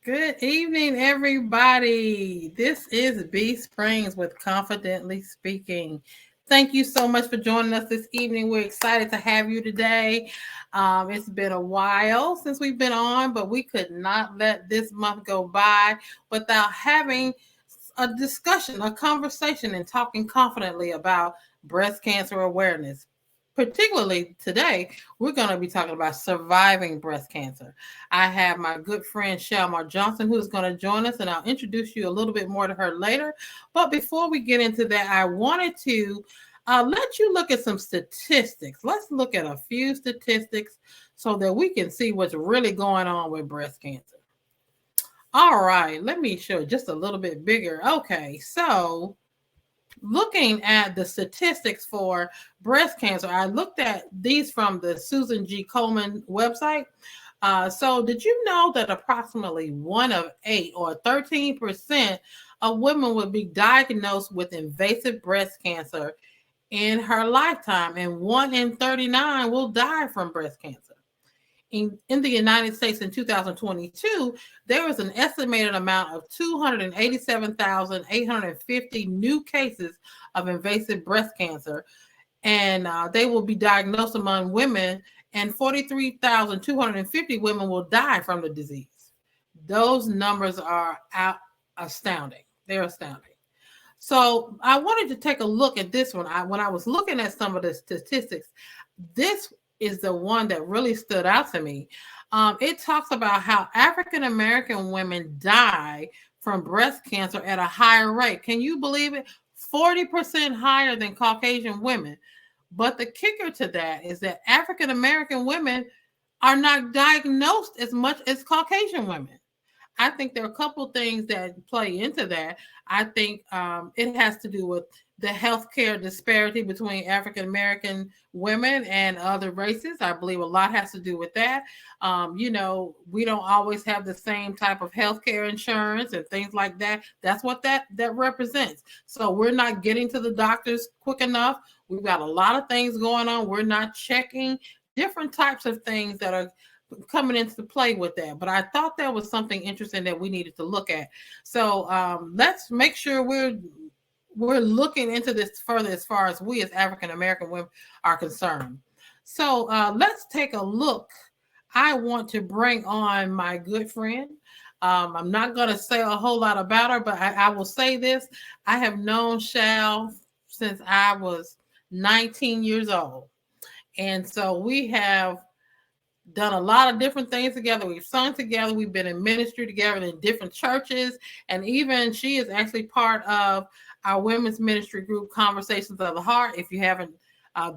Good evening, everybody. This is B Springs with Confidently Speaking. Thank you so much for joining us this evening. We're excited to have you today. It's been a while since we've been on, but we could not let this month go by without having a discussion, a conversation, and talking confidently about breast cancer awareness. Particularly today, we're going to be talking about surviving breast cancer. I have my good friend Shal Johnson who's going to join us, and I'll introduce you a little bit more to her later. But before we get into that, I wanted to let you look at some statistics. Let's look at a few statistics so that we can see what's really going on with breast cancer. All right, let me show just a little bit bigger. Okay, so looking at the statistics for breast cancer, I looked at these from the Susan G. Komen website. So did you know that approximately 1 of 8 or 13% of women will be diagnosed with invasive breast cancer in her lifetime, and 1 in 39 will die from breast cancer? In the United States in 2022, there was an estimated amount of 287,850 new cases of invasive breast cancer, and they will be diagnosed among women, and 43,250 women will die from the disease. Those numbers are astounding. They're astounding. So I wanted to take a look at this one. When I was looking at some of the statistics, this is the one that really stood out to me. It talks about how African American women die from breast cancer at a higher rate. Can you believe it? 40% higher than Caucasian women. But the kicker to that is that African American women are not diagnosed as much as Caucasian women. I think there are a couple things that play into that. I think it has to do with the healthcare disparity between African American women and other races. I believe a lot has to do with that. We don't always have the same type of healthcare insurance and things like that. That's what that represents. So we're not getting to the doctors quick enough. We've got a lot of things going on. We're not checking different types of things that are coming into play with that. But I thought that was something interesting that we needed to look at. So let's make sure we're looking into this further as far as we as African American women are concerned. So let's take a look. I want to bring on my good friend. I'm not going to say a whole lot about her, but I will say this. I have known Shal since I was 19 years old. And so we have done a lot of different things together. We've sung together. We've been in ministry together in different churches. And even she is actually part of our women's ministry group, Conversations of the Heart. If you haven't,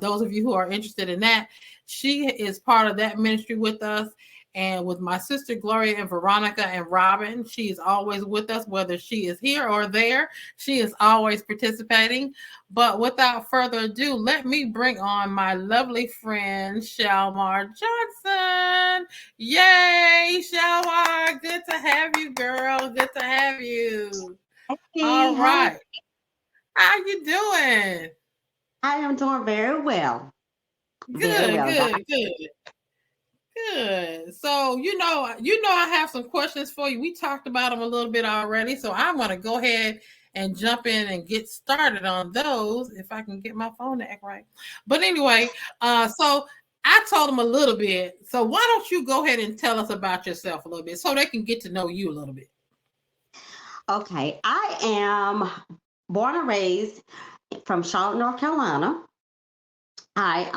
those of you who are interested in that, she is part of that ministry with us. And with my sister Gloria and Veronica and Robin, she is always with us, whether she is here or there. She is always participating. But without further ado, let me bring on my lovely friend, Shalmar Johnson. Yay, Shalmar. Good to have you, girl. Good to have you. Hey, All hey, right. How you doing? I am doing very well. Very Good, well. good. Good. So, I have some questions for you. We talked about them a little bit already. So I'm going to go ahead and jump in and get started on those if I can get my phone to act right. But anyway, so I told them a little bit. So why don't you go ahead and tell us about yourself a little bit so they can get to know you a little bit? Okay, I am born and raised from Charlotte, North Carolina. I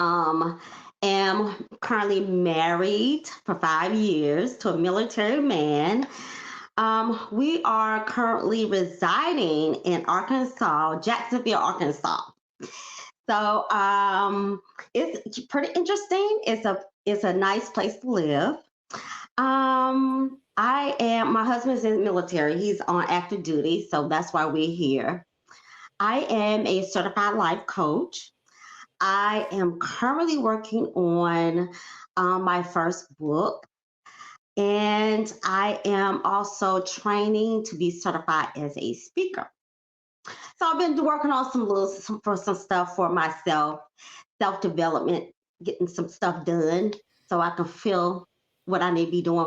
am currently married for 5 years to a military man. We are currently residing in Arkansas, Jacksonville, Arkansas. So it's pretty interesting. It's a nice place to live. My husband's in the military. He's on active duty, so that's why we're here. I am a certified life coach. I am currently working on my first book, and I am also training to be certified as a speaker. So I've been working on some stuff for myself, self development, getting some stuff done so I can feel what I need to be doing